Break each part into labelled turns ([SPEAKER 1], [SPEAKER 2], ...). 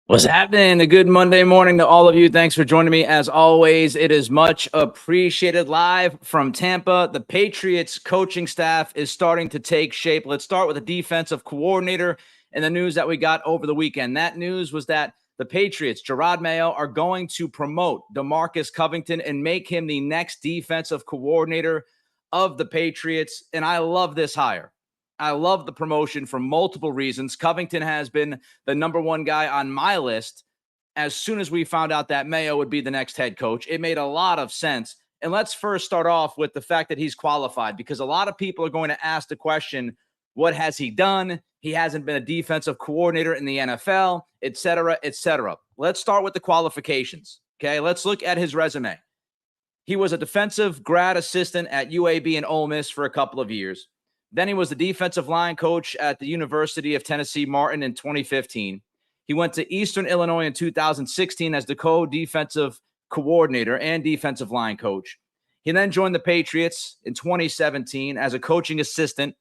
[SPEAKER 1] What's happening? A good Monday morning to all of you. Thanks for joining me. As always, it is much appreciated. Live from Tampa, the Patriots coaching staff is starting to take shape. Let's start with the defensive coordinator and the news that we got over the weekend. That news was that the Patriots, Jerod Mayo, are going to promote DeMarcus Covington and make him the next defensive coordinator of the Patriots. And I love this hire. I love the promotion for multiple reasons. Covington has been the number one guy on my list as soon as we found out that Mayo would be the next head coach. It made a lot of sense. And let's first start off with the fact that he's qualified, because a lot of people are going to ask the question, what has he done? He hasn't been a defensive coordinator in the NFL, et cetera, et cetera. Let's start with the qualifications. Okay, let's look at his resume. He was a defensive grad assistant at UAB and Ole Miss for a couple of years. Then he was the defensive line coach at the University of Tennessee Martin in 2015. He went to Eastern Illinois in 2016 as the co-defensive coordinator and defensive line coach. He then joined the Patriots in 2017 as a coaching assistant,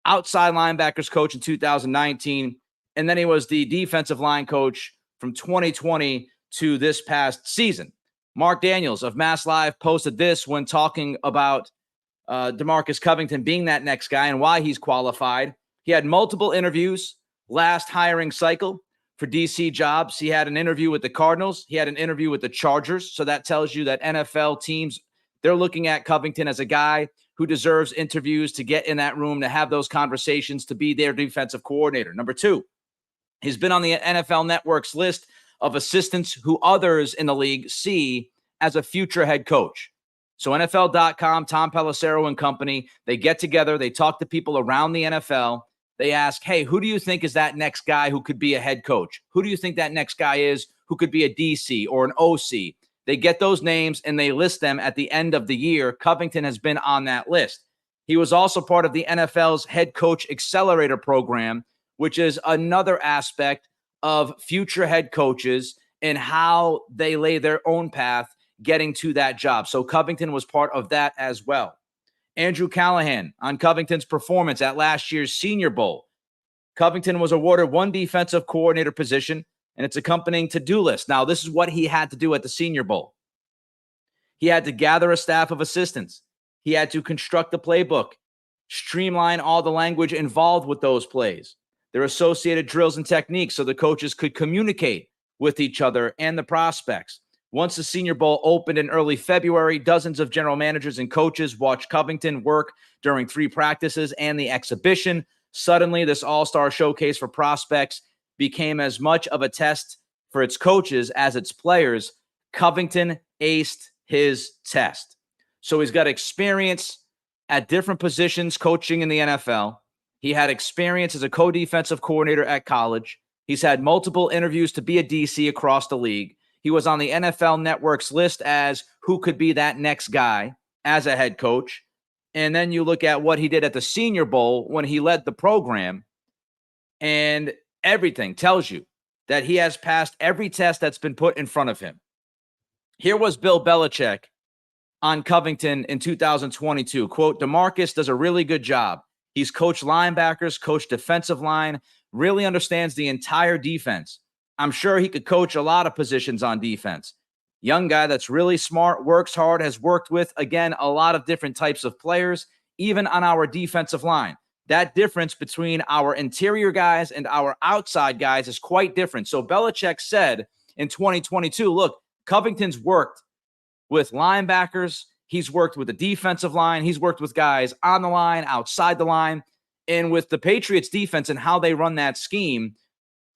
[SPEAKER 1] outside linebackers coach in 2019, and then he was the defensive line coach from 2020 to this past season. Mark Daniels of Mass Live posted this when talking about DeMarcus Covington being that next guy and why he's qualified. He had multiple interviews last hiring cycle for DC jobs. He had an interview with the Cardinals. He had an interview with the Chargers. So that tells you that NFL teams, they're looking at Covington as a guy who deserves interviews to get in that room, to have those conversations, to be their defensive coordinator. Number two, he's been on the NFL Network's list of assistants who others in the league see as a future head coach. So NFL.com, Tom Pelissero and company, they get together, they talk to people around the NFL. They ask, hey, who do you think is that next guy who could be a head coach? Who do you think that next guy is who could be a DC or an OC? They get those names and they list them at the end of the year. Covington has been on that list. He was also part of the NFL's Head Coach Accelerator program, which is another aspect of future head coaches and how they lay their own path getting to that job. So Covington was part of that as well. Andrew Callahan on Covington's performance at last year's Senior Bowl. Covington was awarded one defensive coordinator position and its accompanying to-do list. Now, this is what he had to do at the Senior Bowl. He had to gather a staff of assistants. He had to construct the playbook, streamline all the language involved with those plays, their associated drills and techniques so the coaches could communicate with each other and the prospects. Once the Senior Bowl opened in early February, dozens of general managers and coaches watched Covington work during 3 practices and the exhibition. Suddenly, this all-star showcase for prospects became as much of a test for its coaches as its players. Covington aced his test. So he's got experience at different positions coaching in the NFL. He had experience as a co-defensive coordinator at college. He's had multiple interviews to be a DC across the league. He was on the NFL Network's list as who could be that next guy as a head coach. And then you look at what he did at the Senior Bowl when he led the program, and everything tells you that he has passed every test that's been put in front of him. Here was Bill Belichick on Covington in 2022. Quote, DeMarcus does a really good job. He's coached linebackers, coached defensive line, really understands the entire defense. I'm sure he could coach a lot of positions on defense. Young guy that's really smart, works hard, has worked with, again, a lot of different types of players, even on our defensive line. That difference between our interior guys and our outside guys is quite different. So Belichick said in 2022, look, Covington's worked with linebackers. He's worked with the defensive line. He's worked with guys on the line, outside the line. And with the Patriots defense and how they run that scheme,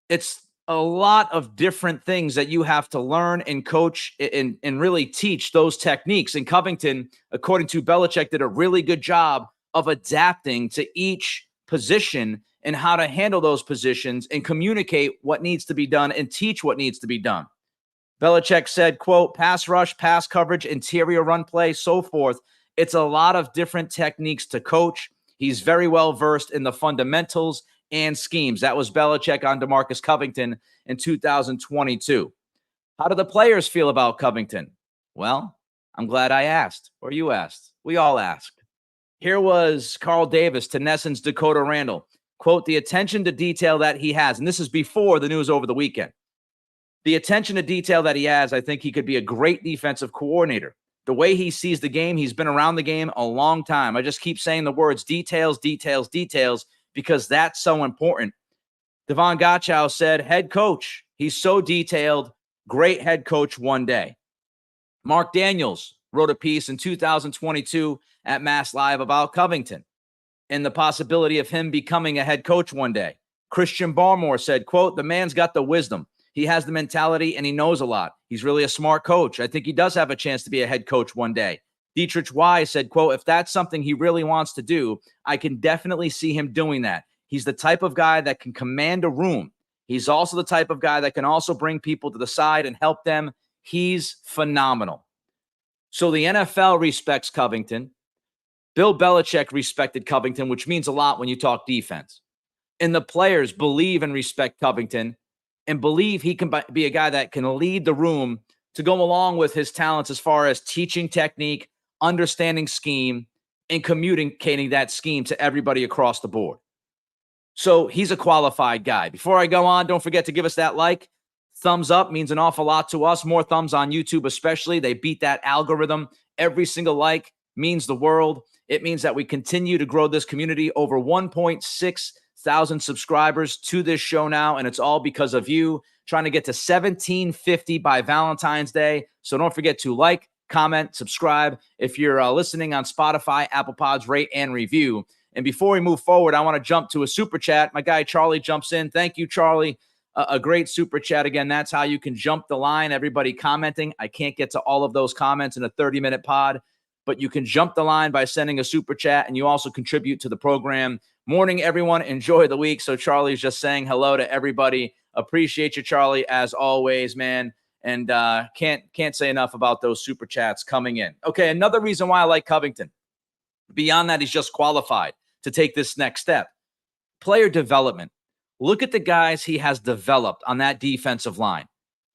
[SPEAKER 1] it's a lot of different things that you have to learn and coach and really teach those techniques. And Covington, according to Belichick, did a really good job of adapting to each position and how to handle those positions and communicate what needs to be done and teach what needs to be done. Belichick said, quote, pass rush, pass coverage, interior run play, so forth. It's a lot of different techniques to coach. He's very well versed in the fundamentals and schemes. That was Belichick on DeMarcus Covington in 2022. How do the players feel about Covington? Well, I'm glad I asked, or you asked. We all asked. Here was Carl Davis to Nesson's Dakota Randall. Quote, the attention to detail that he has, and this is before the news over the weekend. The attention to detail that he has, I think he could be a great defensive coordinator. The way he sees the game, he's been around the game a long time. I just keep saying the words details, details, details, because that's so important. Devon Gottschall said, head coach. He's so detailed, great head coach one day. Mark Daniels wrote a piece in 2022 at Mass Live about Covington and the possibility of him becoming a head coach one day. Christian Barmore said, quote, the man's got the wisdom. He has the mentality and he knows a lot. He's really a smart coach. I think he does have a chance to be a head coach one day. Dietrich Wise said, quote, if that's something he really wants to do, I can definitely see him doing that. He's the type of guy that can command a room. He's also the type of guy that can also bring people to the side and help them. He's phenomenal. So the NFL respects Covington. Bill Belichick respected Covington, which means a lot when you talk defense. And the players believe and respect Covington and believe he can be a guy that can lead the room to go along with his talents as far as teaching technique, understanding scheme, and communicating that scheme to everybody across the board. So he's a qualified guy. Before I go on, don't forget to give us that like. Thumbs up means an awful lot to us. More thumbs on YouTube especially. They beat that algorithm. Every single like means the world. It means that we continue to grow this community. Over 1.6 thousand subscribers to this show now, and it's all because of you. Trying to get to 1750 by Valentine's Day. So don't forget to like, comment, subscribe. If you're listening on Spotify, Apple Pods, rate and review. And before we move forward, I want to jump to a super chat. My guy Charlie jumps in. Thank you, Charlie. A great super chat. Again, that's how you can jump the line. Everybody commenting. I can't get to all of those comments in a 30-minute pod, but you can jump the line by sending a super chat, and you also contribute to the program. Morning, everyone. Enjoy the week. So Charlie's just saying hello to everybody. Appreciate you, Charlie, as always, man. And can't say enough about those super chats coming in. Okay, another reason why I like Covington. Beyond that, he's just qualified to take this next step. Player development. Look at the guys he has developed on that defensive line.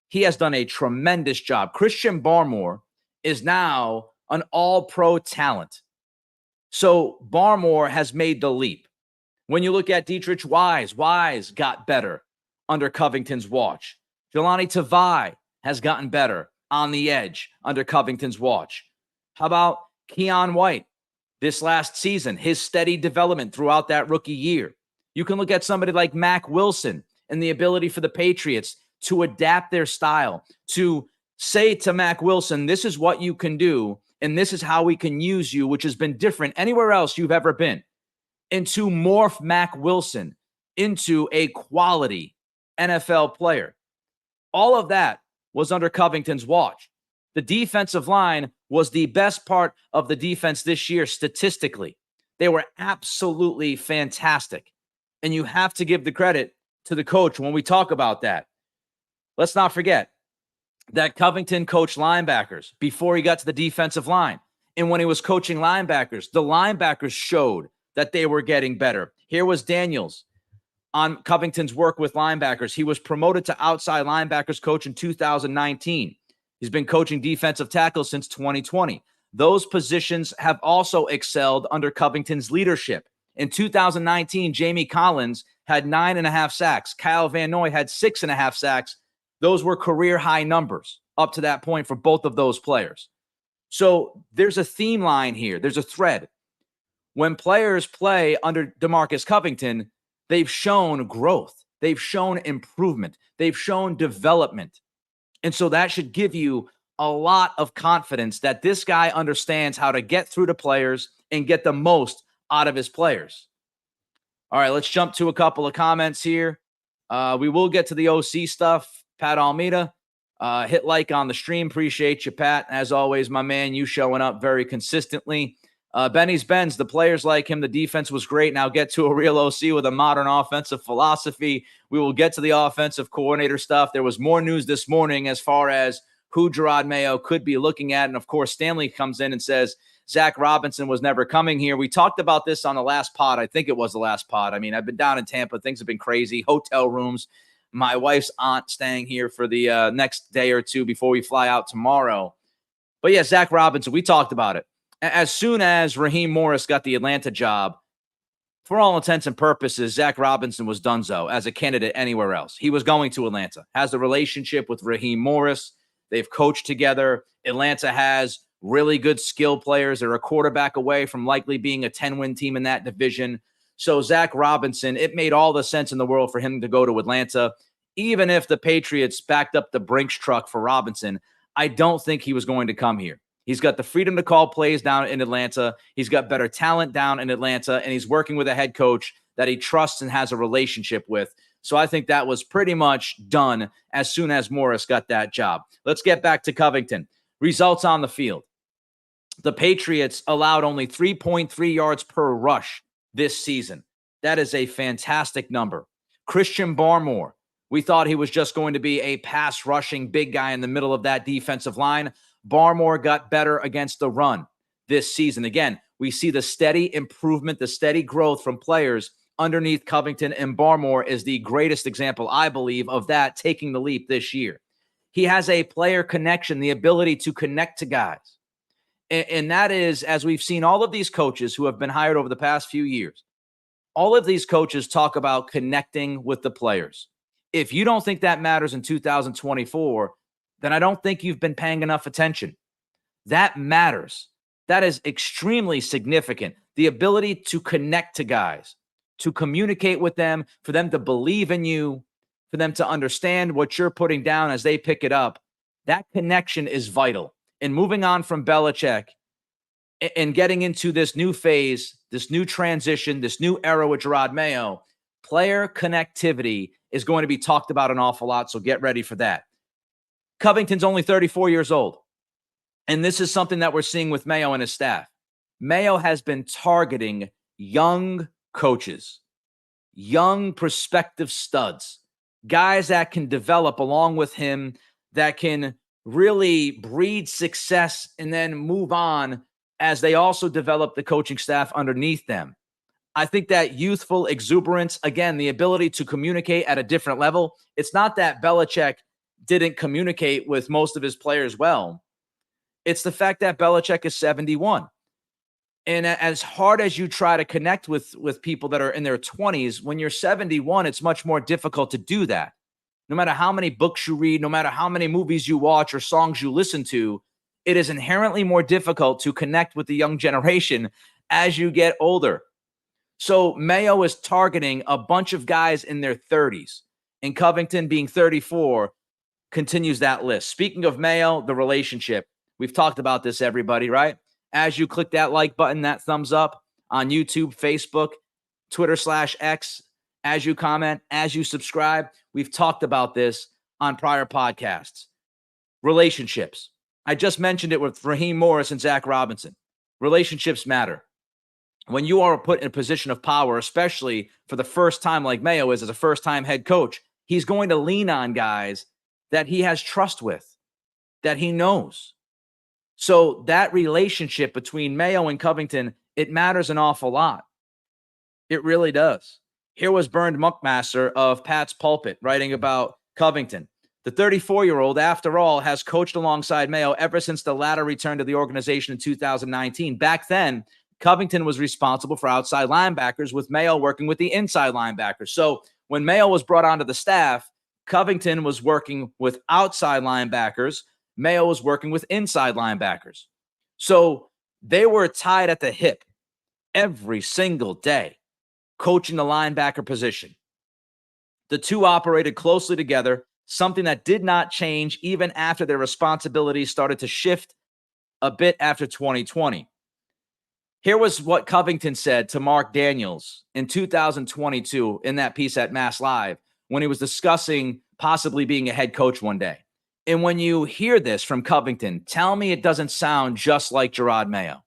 [SPEAKER 1] He has done a tremendous job. Christian Barmore is now an all-pro talent. So Barmore has made the leap. When you look at Dietrich Wise got better under Covington's watch. Jelani Tavai has gotten better on the edge under Covington's watch. How about Keon White this last season, his steady development throughout that rookie year? You can look at somebody like Mack Wilson and the ability for the Patriots to adapt their style, to say to Mack Wilson, this is what you can do, and this is how we can use you, which has been different anywhere else you've ever been, and to morph Mack Wilson into a quality NFL player. All of that was under Covington's watch. The defensive line was the best part of the defense this year statistically. They were absolutely fantastic. And you have to give the credit to the coach when we talk about that. Let's not forget that Covington coached linebackers before he got to the defensive line. And when he was coaching linebackers, the linebackers showed that they were getting better. Here was Daniels on Covington's work with linebackers. He was promoted to outside linebackers coach in 2019. He's been coaching defensive tackles since 2020. Those positions have also excelled under Covington's leadership. In 2019, Jamie Collins had 9.5 sacks. Kyle Van Noy had 6.5 sacks. Those were career high numbers up to that point for both of those players. So there's a theme line here. There's a thread. When players play under DeMarcus Covington, they've shown growth. They've shown improvement. They've shown development. And so that should give you a lot of confidence that this guy understands how to get through to players and get the most out of his players. All right, let's jump to a couple of comments here. We will get to the OC stuff. Pat Almeida, hit like on the stream. Appreciate you, Pat. As always, my man, you showing up very consistently. Benny's Benz, the players like him. The defense was great. Now get to a real OC with a modern offensive philosophy. We will get to the offensive coordinator stuff. There was more news this morning as far as who Jerod Mayo could be looking at. And, of course, Stanley comes in and says Zach Robinson was never coming here. We talked about this on the last pod. I think it was the last pod. I mean, I've been down in Tampa. Things have been crazy. Hotel rooms. My wife's aunt staying here for the next day or two before we fly out tomorrow. But, yeah, Zach Robinson, we talked about it. As soon as Raheem Morris got the Atlanta job, for all intents and purposes, Zach Robinson was donezo as a candidate anywhere else. He was going to Atlanta, has a relationship with Raheem Morris. They've coached together. Atlanta has really good skill players. They're a quarterback away from likely being a 10-win team in that division. So Zach Robinson, it made all the sense in the world for him to go to Atlanta. Even if the Patriots backed up the Brinks truck for Robinson, I don't think he was going to come here. He's got the freedom to call plays down in Atlanta. He's got better talent down in Atlanta, and he's working with a head coach that he trusts and has a relationship with. So I think that was pretty much done as soon as Morris got that job. Let's get back to Covington. Results on the field. The Patriots allowed only 3.3 yards per rush this season. That is a fantastic number. Christian Barmore, we thought he was just going to be a pass rushing big guy in the middle of that defensive line. Barmore got better against the run this season. Again, we see the steady improvement, the steady growth from players underneath Covington, and Barmore is the greatest example, I believe, of that taking the leap this year. He has a player connection, the ability to connect to guys. And that is, as we've seen all of these coaches who have been hired over the past few years, all of these coaches talk about connecting with the players. If you don't think that matters in 2024, then I don't think you've been paying enough attention. That matters. That is extremely significant. The ability to connect to guys, to communicate with them, for them to believe in you, for them to understand what you're putting down as they pick it up. That connection is vital. And moving on from Belichick and getting into this new phase, this new transition, this new era with Jerod Mayo, player connectivity is going to be talked about an awful lot, so get ready for that. Covington's only 34 years old, and this is something that we're seeing with Mayo and his staff. Mayo has been targeting young coaches, young prospective studs, guys that can develop along with him, that can really breed success and then move on as they also develop the coaching staff underneath them. I think that youthful exuberance, again, the ability to communicate at a different level. It's not that Belichick didn't communicate with most of his players well. It's the fact that Belichick is 71. And as hard as you try to connect with people that are in their 20s, when you're 71, it's much more difficult to do that. No matter how many books you read, no matter how many movies you watch or songs you listen to, it is inherently more difficult to connect with the young generation as you get older. So Mayo is targeting a bunch of guys in their 30s, and Covington, being 34, continues that list. Speaking of Mayo, the relationship. We've talked about this, everybody, right? As you click that like button, that thumbs up on YouTube, Facebook, Twitter/X, as you comment, as you subscribe, we've talked about this on prior podcasts. Relationships. I just mentioned it with Raheem Morris and Zach Robinson. Relationships matter. When you are put in a position of power, especially for the first time like Mayo is as a first-time head coach, he's going to lean on guys that he has trust with, that he knows. So that relationship between Mayo and Covington, it matters an awful lot. It really does. Here was Bernd Muckmaster of Pat's Pulpit writing about Covington. The 34-year-old, after all, has coached alongside Mayo ever since the latter returned to the organization in 2019. Back then, Covington was responsible for outside linebackers, with Mayo working with the inside linebackers. So when Mayo was brought onto the staff, Covington was working with outside linebackers. Mayo was working with inside linebackers. So they were tied at the hip every single day, coaching the linebacker position. The two operated closely together, something that did not change even after their responsibilities started to shift a bit after 2020. Here was what Covington said to Mark Daniels in 2022 in that piece at Mass Live when he was discussing possibly being a head coach one day. And when you hear this from Covington, tell me it doesn't sound just like Jerod Mayo.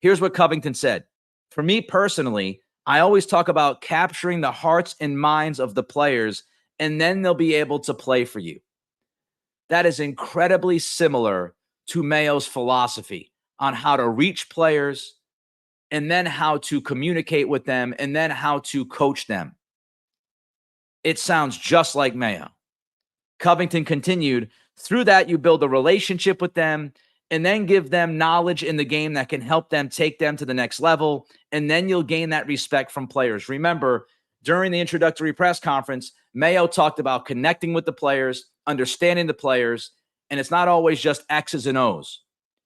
[SPEAKER 1] Here's what Covington said. For me personally, I always talk about capturing the hearts and minds of the players, and then they'll be able to play for you. That is incredibly similar to Mayo's philosophy on how to reach players, and then how to communicate with them, and then how to coach them. It sounds just like Mayo. Covington continued, through that, you build a relationship with them, and then give them knowledge in the game that can help them take them to the next level. And then you'll gain that respect from players. Remember, during the introductory press conference, Mayo talked about connecting with the players, understanding the players, and it's not always just X's and O's.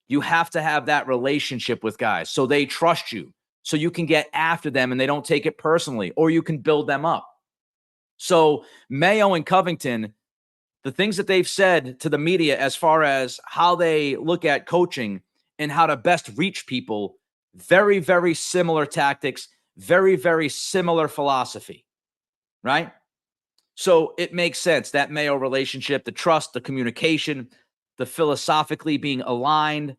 [SPEAKER 1] You have to have that relationship with guys so they trust you, so you can get after them and they don't take it personally, or you can build them up. So Mayo and Covington, the things that they've said to the media as far as how they look at coaching and how to best reach people, very, very similar tactics, very, very similar philosophy, right? So it makes sense, that Mayo relationship, the trust, the communication, the philosophically being aligned,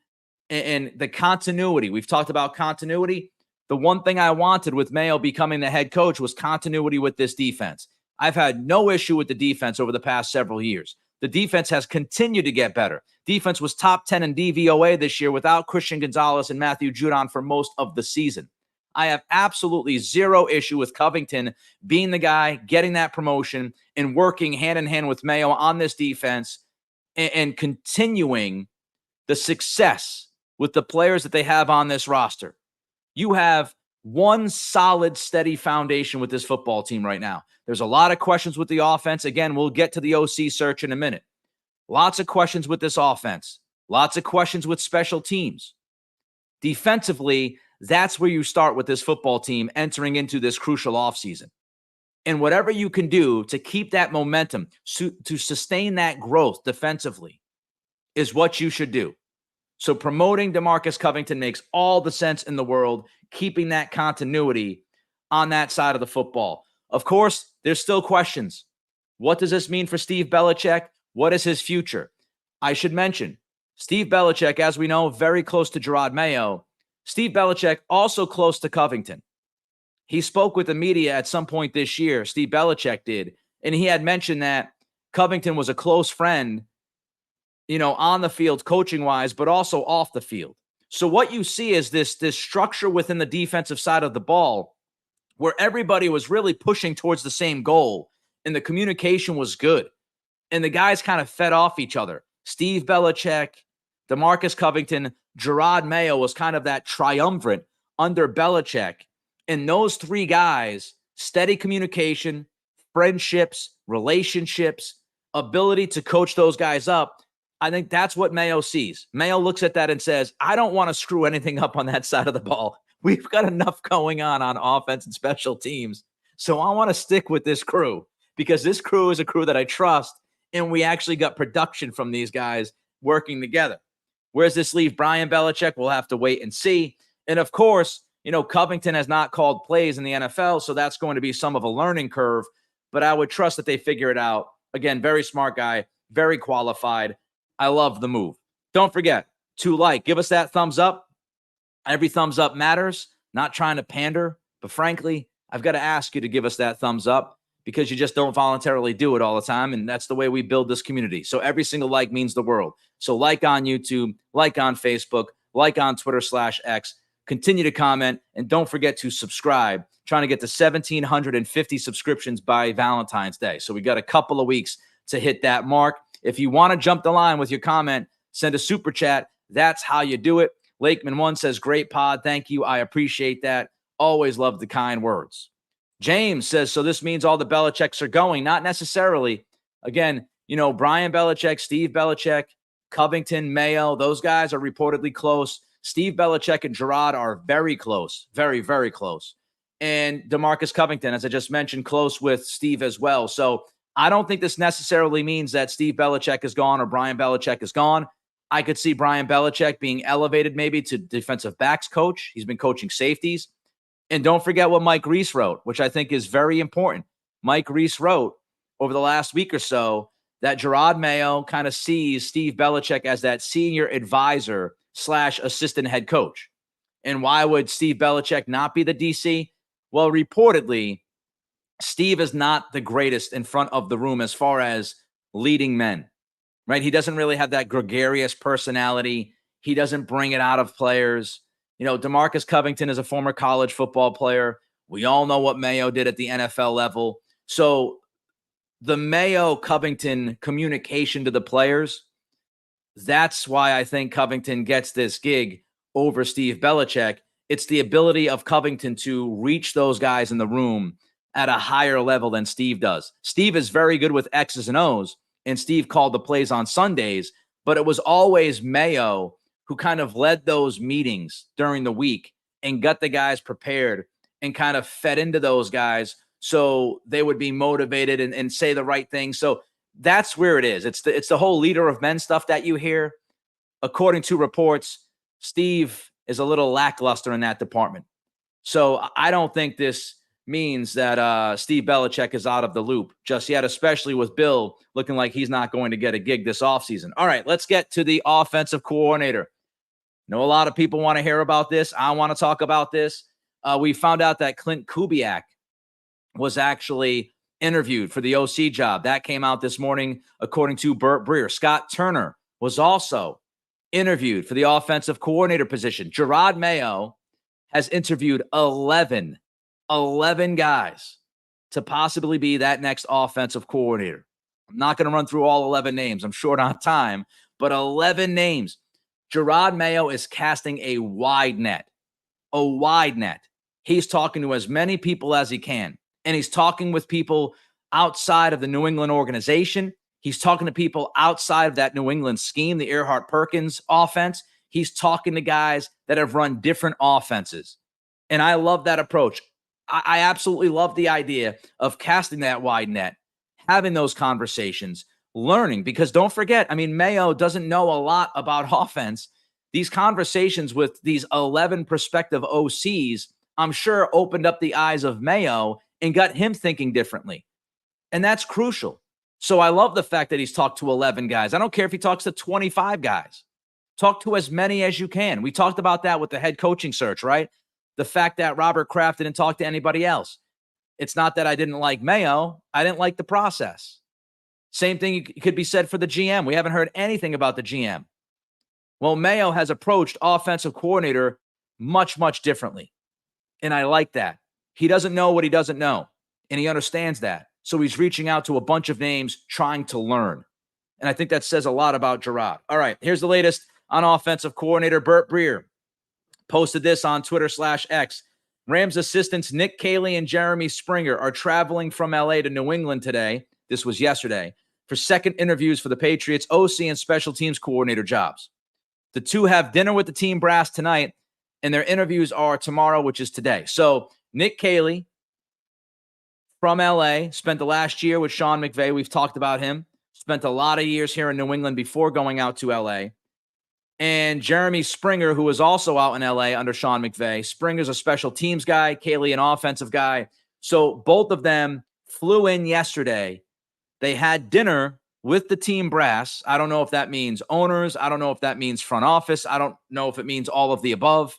[SPEAKER 1] and the continuity. We've talked about continuity. The one thing I wanted with Mayo becoming the head coach was continuity with this defense. I've had no issue with the defense over the past several years. The defense has continued to get better. Defense was top 10 in DVOA this year without Christian Gonzalez and Matthew Judon for most of the season. I have absolutely zero issue with Covington being the guy, getting that promotion, and working hand in hand with Mayo on this defense and continuing the success with the players that they have on this roster. You have one solid, steady foundation with this football team right now. There's a lot of questions with the offense. Again, we'll get to the OC search in a minute. Lots of questions with this offense. Lots of questions with special teams. Defensively, that's where you start with this football team entering into this crucial offseason. And whatever you can do to keep that momentum, to sustain that growth defensively, is what you should do. So promoting DeMarcus Covington makes all the sense in the world, keeping that continuity on that side of the football. Of course, there's still questions. What does this mean for Steve Belichick? What is his future? I should mention, Steve Belichick, as we know, very close to Jerod Mayo. Steve Belichick also close to Covington. He spoke with the media at some point this year, Steve Belichick did, and he had mentioned that Covington was a close friend, on the field coaching-wise, but also off the field. So what you see is this structure within the defensive side of the ball where everybody was really pushing towards the same goal, and the communication was good. And the guys kind of fed off each other. Steve Belichick, DeMarcus Covington, Jerod Mayo was kind of that triumvirate under Belichick. And those three guys, steady communication, friendships, relationships, ability to coach those guys up, I think that's what Mayo sees. Mayo looks at that and says, I don't want to screw anything up on that side of the ball. We've got enough going on offense and special teams. So I want to stick with this crew because this crew is a crew that I trust, and we actually got production from these guys working together. Where's this leave Brian Belichick? We'll have to wait and see. And of course, Covington has not called plays in the NFL, so that's going to be some of a learning curve, but I would trust that they figure it out. Again, very smart guy, very qualified. I love the move. Don't forget to give us that thumbs up. Every thumbs up matters. Not trying to pander, but frankly, I've got to ask you to give us that thumbs up because you just don't voluntarily do it all the time, and that's the way we build this community. So every single like means the world. So like on YouTube, like on Facebook, like on Twitter/X. Continue to comment, and don't forget to subscribe. Trying to get to 1,750 subscriptions by Valentine's Day. So we got a couple of weeks to hit that mark. If you want to jump the line with your comment, send a super chat. That's how you do it. Lakeman1 says, great pod. Thank you. I appreciate that. Always love the kind words. James says, so this means all the Belichicks are going. Not necessarily. Again, Brian Belichick, Steve Belichick, Covington, Mayo, those guys are reportedly close. Steve Belichick and Jerod are very close, very, very close. And DeMarcus Covington, as I just mentioned, close with Steve as well. So I don't think this necessarily means that Steve Belichick is gone or Brian Belichick is gone. I could see Brian Belichick being elevated maybe to defensive backs coach. He's been coaching safeties. And don't forget what Mike Reese wrote, which I think is very important. Mike Reese wrote over the last week or so that Jerod Mayo kind of sees Steve Belichick as that senior advisor / assistant head coach. And why would Steve Belichick not be the DC? Well, reportedly, Steve is not the greatest in front of the room as far as leading men, right? He doesn't really have that gregarious personality. He doesn't bring it out of players. DeMarcus Covington is a former college football player. We all know what Mayo did at the NFL level. So the Mayo-Covington communication to the players, That's why I think Covington gets this gig over Steve Belichick. It's the ability of Covington to reach those guys in the room at a higher level than Steve does. Steve is very good with X's and O's, and Steve called the plays on Sundays, but it was always Mayo who kind of led those meetings during the week and got the guys prepared and kind of fed into those guys so they would be motivated and say the right thing. So that's where it is. It's the whole leader of men stuff that you hear. According to reports, Steve is a little lackluster in that department. So I don't think this means that Steve Belichick is out of the loop just yet, especially with Bill looking like he's not going to get a gig this offseason. All right, let's get to the offensive coordinator. I know a lot of people want to hear about this. I want to talk about this. We found out that Clint Kubiak was actually interviewed for the OC job. That came out this morning, according to Burt Breer. Scott Turner was also interviewed for the offensive coordinator position. Jerod Mayo has interviewed 11 guys to possibly be that next offensive coordinator. I'm not going to run through all 11 names. I'm short on time, but 11 names. Jerod Mayo is casting a wide net. He's talking to as many people as he can. And he's talking with people outside of the New England organization. He's talking to people outside of that New England scheme, the Earhart-Perkins offense. He's talking to guys that have run different offenses. And I love that approach. I absolutely love the idea of casting that wide net, having those conversations, learning. Because don't forget, I mean, Mayo doesn't know a lot about offense. These conversations with these 11 prospective OCs, I'm sure, opened up the eyes of Mayo and got him thinking differently. And that's crucial. So I love the fact that he's talked to 11 guys. I don't care if he talks to 25 guys. Talk to as many as you can. We talked about that with the head coaching search, right? The fact that Robert Kraft didn't talk to anybody else. It's not that I didn't like Mayo. I didn't like the process. Same thing could be said for the GM. We haven't heard anything about the GM. Well, Mayo has approached offensive coordinator much, much differently. And I like that. He doesn't know what he doesn't know, and he understands that. So he's reaching out to a bunch of names, trying to learn. And I think that says a lot about Jerod. All right, here's the latest on offensive coordinator. Burt Breer posted this on Twitter/X. Rams assistants Nick Caley and Jeremy Springer are traveling from LA to New England today. This was yesterday for second interviews for the Patriots OC and special teams coordinator jobs. The two have dinner with the team brass tonight, and their interviews are tomorrow, which is today. So Nick Caley from LA, spent the last year with Sean McVay. We've talked about him. Spent a lot of years here in New England before going out to LA. And Jeremy Springer, who was also out in LA under Sean McVay. Springer's a special teams guy, Caley an offensive guy. So both of them flew in yesterday. They had dinner with the team brass. I don't know if that means owners. I don't know if that means front office. I don't know if it means all of the above.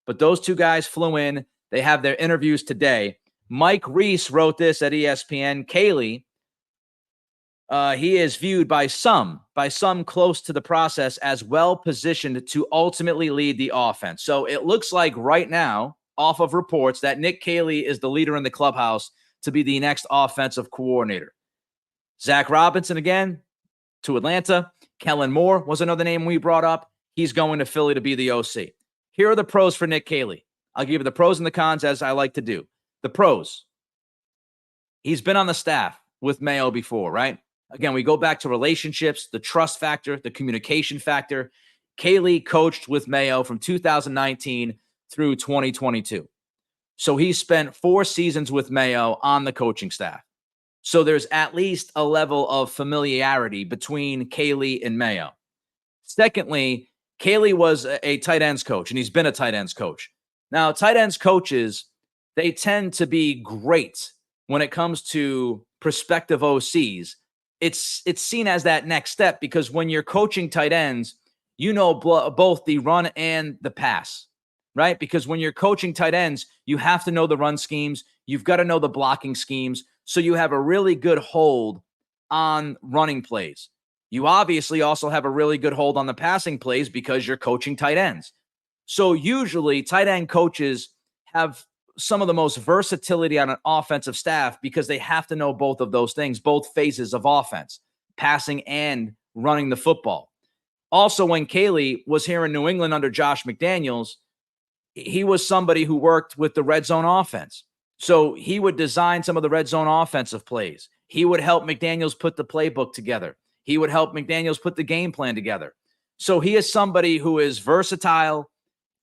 [SPEAKER 1] But those two guys flew in. They have their interviews today. Mike Reese wrote this at ESPN. Caley, he is viewed by some close to the process as well positioned to ultimately lead the offense. So it looks like right now, off of reports, that Nick Caley is the leader in the clubhouse to be the next offensive coordinator. Zach Robinson again to Atlanta. Kellen Moore was another name we brought up. He's going to Philly to be the OC. Here are the pros for Nick Caley. I'll give you the pros and the cons as I like to do. The pros. He's been on the staff with Mayo before, right? Again, we go back to relationships, the trust factor, the communication factor. Caley coached with Mayo from 2019 through 2022. So he spent 4 seasons with Mayo on the coaching staff. So there's at least a level of familiarity between Caley and Mayo. Secondly, Caley was a tight ends coach, and he's been a tight ends coach. Now, tight ends coaches, they tend to be great when it comes to prospective OCs. It's seen as that next step because when you're coaching tight ends, you know both the run and the pass, right? Because when you're coaching tight ends, you have to know the run schemes. You've got to know the blocking schemes. So you have a really good hold on running plays. You obviously also have a really good hold on the passing plays because you're coaching tight ends. So usually tight end coaches have some of the most versatility on an offensive staff because they have to know both of those things, both phases of offense, passing and running the football. Also, when Caley was here in New England under Josh McDaniels, he was somebody who worked with the red zone offense. So he would design some of the red zone offensive plays. He would help McDaniels put the playbook together. He would help McDaniels put the game plan together. So he is somebody who is versatile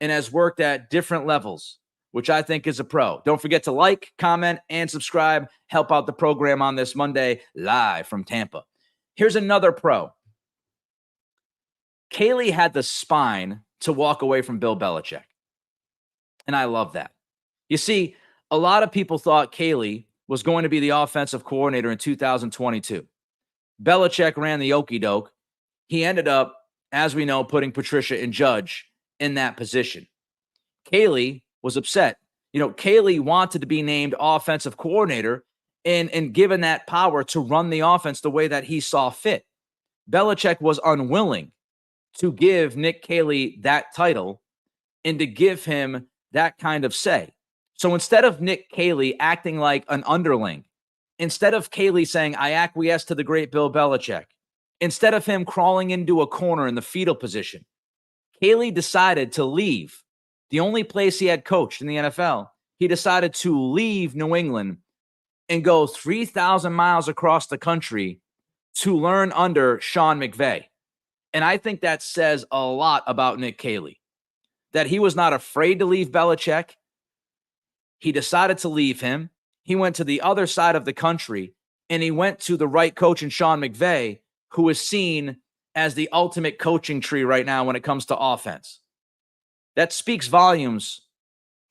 [SPEAKER 1] and has worked at different levels, which I think is a pro. Don't forget to like, comment, and subscribe. Help out the program on this Monday live from Tampa. Here's another pro. Caley had the spine to walk away from Bill Belichick. And I love that. You see, a lot of people thought Caley was going to be the offensive coordinator in 2022. Belichick ran the okie doke. He ended up, as we know, putting Patricia and Judge in that position. Caley was upset. Caley wanted to be named offensive coordinator and given that power to run the offense the way that he saw fit. Belichick was unwilling to give Nick Caley that title and to give him that kind of say. So instead of Nick Caley acting like an underling, instead of Caley saying, I acquiesce to the great Bill Belichick, instead of him crawling into a corner in the fetal position, Caley decided to leave the only place he had coached in the NFL. He decided to leave New England and go 3,000 miles across the country to learn under Sean McVay. And I think that says a lot about Nick Caley, that he was not afraid to leave Belichick. He decided to leave him. He went to the other side of the country, and he went to the right coach in Sean McVay, who is seen as the ultimate coaching tree right now when it comes to offense. That speaks volumes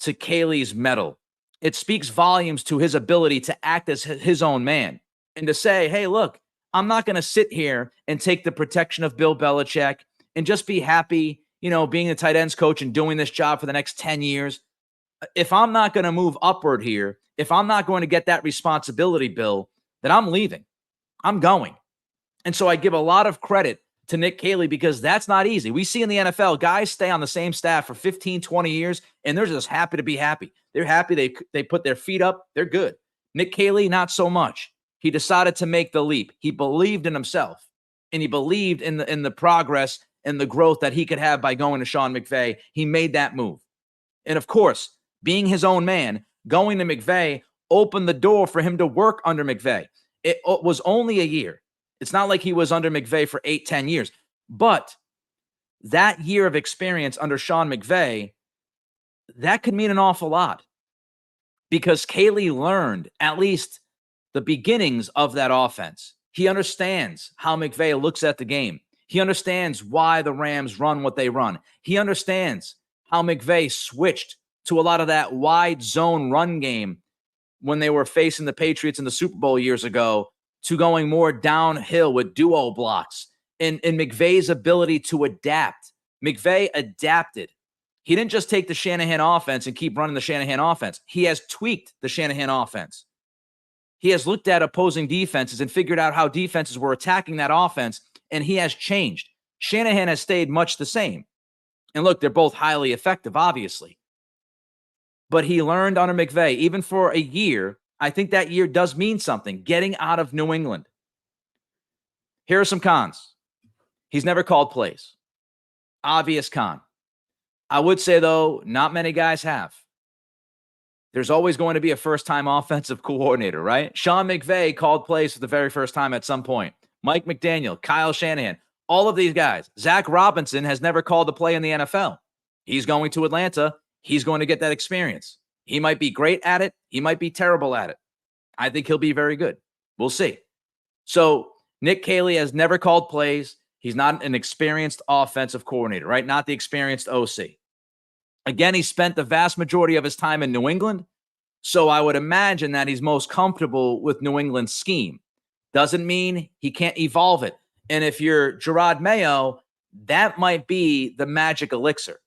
[SPEAKER 1] to Caley's mettle. It speaks volumes to his ability to act as his own man and to say, hey, look, I'm not going to sit here and take the protection of Bill Belichick and just be happy, being a tight ends coach and doing this job for the next 10 years. If I'm not going to move upward here, if I'm not going to get that responsibility, Bill, then I'm leaving. I'm going. And so I give a lot of credit to Nick Caley because that's not easy. We see in the NFL, guys stay on the same staff for 15, 20 years, and they're just happy to be happy. They're happy. They put their feet up. They're good. Nick Caley, not so much. He decided to make the leap. He believed in himself, and he believed in the progress and the growth that he could have by going to Sean McVay. He made that move. And of course, being his own man, going to McVay opened the door for him to work under McVay. It was only a year. It's not like he was under McVay for 8-10 years. But that year of experience under Sean McVay, that could mean an awful lot. Because Caley learned at least the beginnings of that offense. He understands how McVay looks at the game. He understands why the Rams run what they run. He understands how McVay switched to a lot of that wide zone run game when they were facing the Patriots in the Super Bowl years ago to going more downhill with duo blocks and McVay's ability to adapt. McVay adapted. He didn't just take the Shanahan offense and keep running the Shanahan offense. He has tweaked the Shanahan offense. He has looked at opposing defenses and figured out how defenses were attacking that offense, and he has changed. Shanahan has stayed much the same. And look, they're both highly effective, obviously. But he learned under McVay, even for a year. I think that year does mean something, getting out of New England. Here are some cons. He's never called plays. Obvious con. I would say, though, not many guys have. There's always going to be a first-time offensive coordinator, right? Sean McVay called plays for the very first time at some point. Mike McDaniel, Kyle Shanahan, all of these guys. Zach Robinson has never called a play in the NFL. He's going to Atlanta. He's going to get that experience. He might be great at it. He might be terrible at it. I think he'll be very good. We'll see. So Nick Caley has never called plays. He's not an experienced offensive coordinator, right? Not the experienced OC. Again, he spent the vast majority of his time in New England, so I would imagine that he's most comfortable with New England's scheme. Doesn't mean he can't evolve it. And if you're Jerod Mayo, that might be the magic elixir.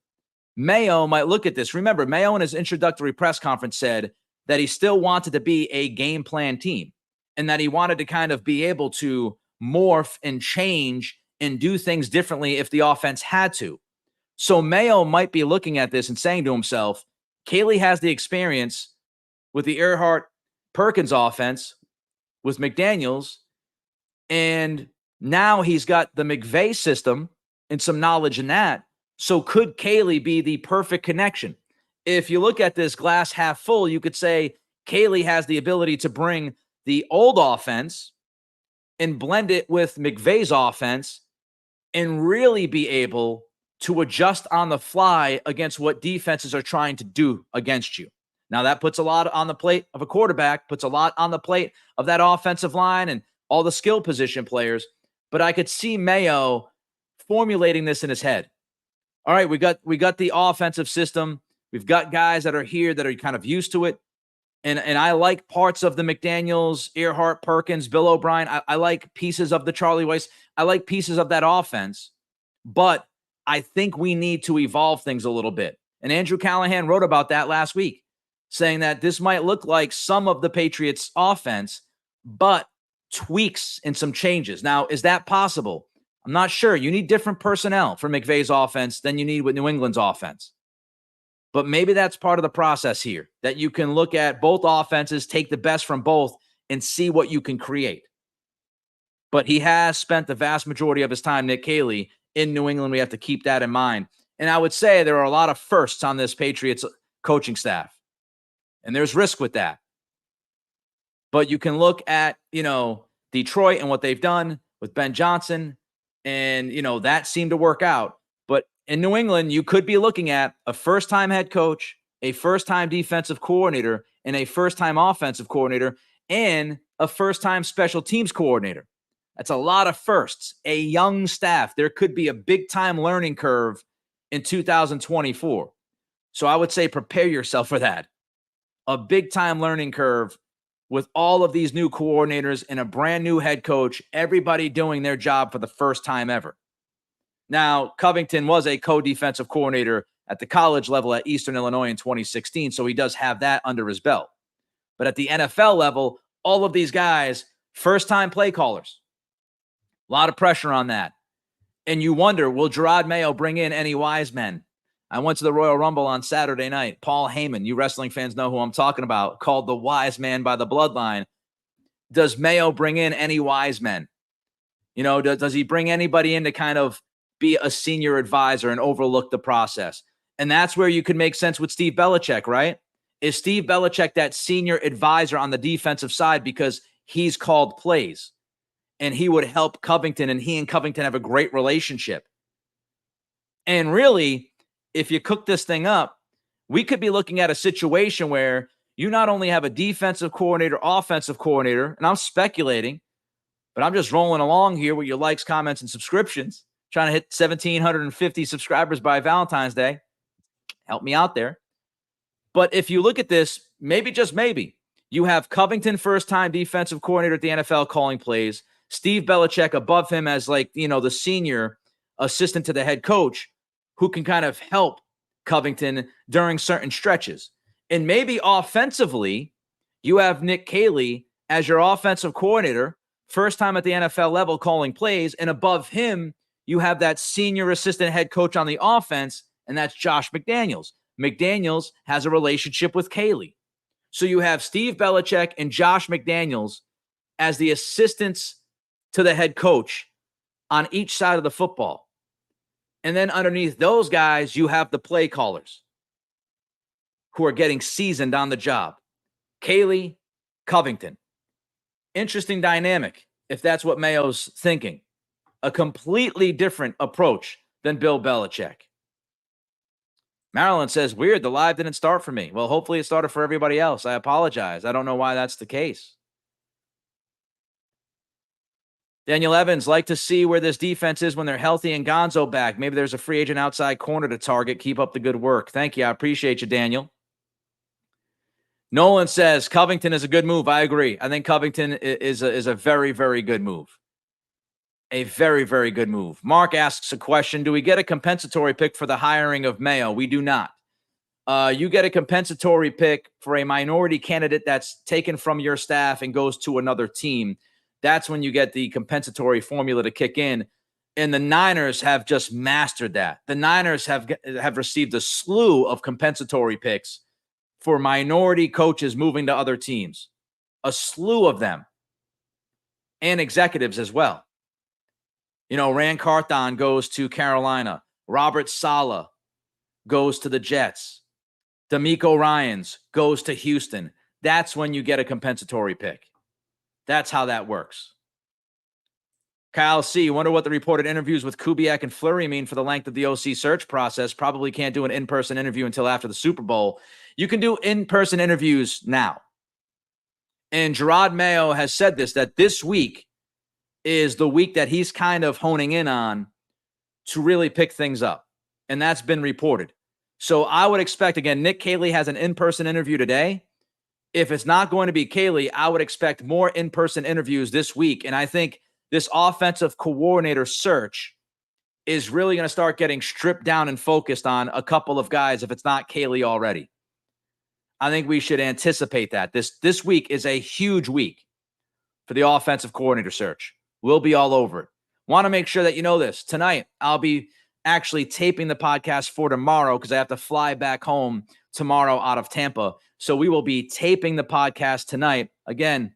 [SPEAKER 1] Mayo might look at this. Remember, Mayo in his introductory press conference said that he still wanted to be a game plan team and that he wanted to kind of be able to morph and change and do things differently if the offense had to. So Mayo might be looking at this and saying to himself, Caley has the experience with the Earhart-Perkins offense with McDaniels, and now he's got the McVay system and some knowledge in that. So could Kaylee be the perfect connection? If you look at this glass half full, you could say Kaylee has the ability to bring the old offense and blend it with McVay's offense and really be able to adjust on the fly against what defenses are trying to do against you. Now, that puts a lot on the plate of a quarterback, puts a lot on the plate of that offensive line and all the skill position players. But I could see Mayo formulating this in his head. All right, we got the offensive system. We've got guys that are here that are kind of used to it. And I like parts of the McDaniels, Earhart, Perkins, Bill O'Brien. I like pieces of the Charlie Weiss. I like pieces of that offense. But I think we need to evolve things a little bit. And Andrew Callahan wrote about that last week, saying that this might look like some of the Patriots' offense, but tweaks and some changes. Now, is that possible? I'm not sure. You need different personnel for McVay's offense than you need with New England's offense. But maybe that's part of the process here, that you can look at both offenses, take the best from both, and see what you can create. But he has spent the vast majority of his time, Nick Caley, in New England. We have to keep that in mind. And I would say there are a lot of firsts on this Patriots coaching staff. And there's risk with that. But you can look at, Detroit and what they've done with Ben Johnson. And, that seemed to work out. But in New England, you could be looking at a first-time head coach, a first-time defensive coordinator, and a first-time offensive coordinator, and a first-time special teams coordinator. That's a lot of firsts. A young staff. There could be a big-time learning curve in 2024. So I would say prepare yourself for that. A big-time learning curve with all of these new coordinators and a brand new head coach, everybody doing their job for the first time ever. Now, Covington was a co-defensive coordinator at the college level at Eastern Illinois in 2016, so he does have that under his belt. But at the NFL level, all of these guys, first-time play callers. A lot of pressure on that. And you wonder, will Jerod Mayo bring in any wise men? I went to the Royal Rumble on Saturday night. Paul Heyman, you wrestling fans know who I'm talking about, called the wise man by the bloodline. Does Mayo bring in any wise men? Does he bring anybody in to kind of be a senior advisor and overlook the process? And that's where you could make sense with Steve Belichick, right? Is Steve Belichick that senior advisor on the defensive side because he's called plays and he would help Covington, and he and Covington have a great relationship? And really, if you cook this thing up, we could be looking at a situation where you not only have a defensive coordinator, offensive coordinator, and I'm speculating, but I'm just rolling along here with your likes, comments, and subscriptions, trying to hit 1,750 subscribers by Valentine's Day. Help me out there. But if you look at this, maybe, just maybe, you have Covington, first-time defensive coordinator at the NFL, calling plays. Steve Belichick above him as the senior assistant to the head coach, who can kind of help Covington during certain stretches. And maybe offensively, you have Nick Caley as your offensive coordinator, first time at the NFL level calling plays, and above him, you have that senior assistant head coach on the offense, and that's Josh McDaniels. McDaniels has a relationship with Caley. So you have Steve Belichick and Josh McDaniels as the assistants to the head coach on each side of the football. And then underneath those guys, you have the play callers who are getting seasoned on the job. Caley, Covington. Interesting dynamic, if that's what Mayo's thinking. A completely different approach than Bill Belichick. Marilyn says, weird, the live didn't start for me. Well, hopefully it started for everybody else. I apologize. I don't know why that's the case. Daniel Evans, like to see where this defense is when they're healthy and Gonzo back. Maybe there's a free agent outside corner to target. Keep up the good work. Thank you. I appreciate you, Daniel. Nolan says Covington is a good move. I agree. I think Covington is a very, very good move. A very, very good move. Mark asks a question. Do we get a compensatory pick for the hiring of Mayo? We do not. You get a compensatory pick for a minority candidate that's taken from your staff and goes to another team. That's when you get the compensatory formula to kick in. And the Niners have just mastered that. The Niners have received a slew of compensatory picks for minority coaches moving to other teams. A slew of them. And executives as well. Rand Carthon goes to Carolina. Robert Saleh goes to the Jets. D'Amico Ryans goes to Houston. That's when you get a compensatory pick. That's how that works. Kyle C., wonder what the reported interviews with Kubiak and Fleury mean for the length of the OC search process. Probably can't do an in-person interview until after the Super Bowl. You can do in-person interviews now. And Jerod Mayo has said that this week is the week that he's kind of honing in on to really pick things up. And that's been reported. So I would expect, again, Nick Caley has an in-person interview today. If it's not going to be Caley, I would expect more in-person interviews this week. And I think this offensive coordinator search is really going to start getting stripped down and focused on a couple of guys if it's not Caley already. I think we should anticipate that. This week is a huge week for the offensive coordinator search. We'll be all over it. Want to make sure that you know this. Tonight, I'll be actually taping the podcast for tomorrow because I have to fly back home tomorrow out of Tampa. So we will be taping the podcast tonight. Again,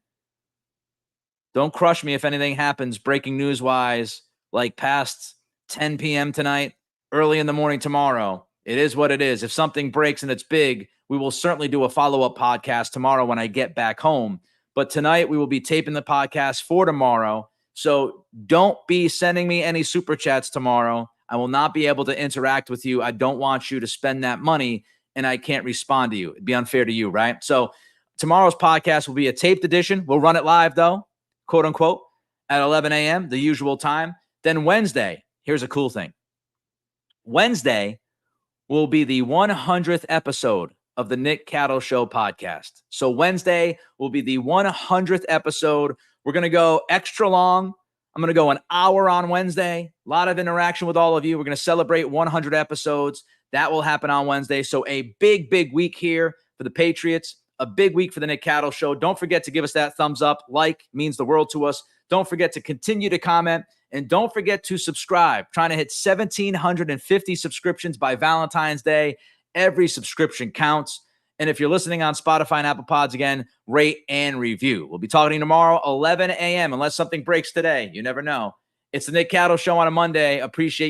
[SPEAKER 1] don't crush me if anything happens breaking news-wise, like past 10 p.m. tonight, early in the morning tomorrow. It is what it is. If something breaks and it's big, we will certainly do a follow-up podcast tomorrow when I get back home. But tonight, we will be taping the podcast for tomorrow. So don't be sending me any super chats tomorrow. I will not be able to interact with you. I don't want you to spend that money and I can't respond to you. It'd be unfair to you, right? So tomorrow's podcast will be a taped edition. We'll run it live, though, quote unquote, at 11 a.m., the usual time. Then Wednesday, here's a cool thing. Wednesday will be the 100th episode of the Nick Cattle Show podcast. So Wednesday will be the 100th episode. We're going to go extra long. I'm going to go an hour on Wednesday. A lot of interaction with all of you. We're going to celebrate 100 episodes. That will happen on Wednesday. So a big, big week here for the Patriots. A big week for the Nick Cattle Show. Don't forget to give us that thumbs up. Like means the world to us. Don't forget to continue to comment. And don't forget to subscribe. Trying to hit 1,750 subscriptions by Valentine's Day. Every subscription counts. And if you're listening on Spotify and Apple Pods, again, rate and review. We'll be talking tomorrow, 11 a.m., unless something breaks today. You never know. It's the Nick Cattle Show on a Monday. Appreciate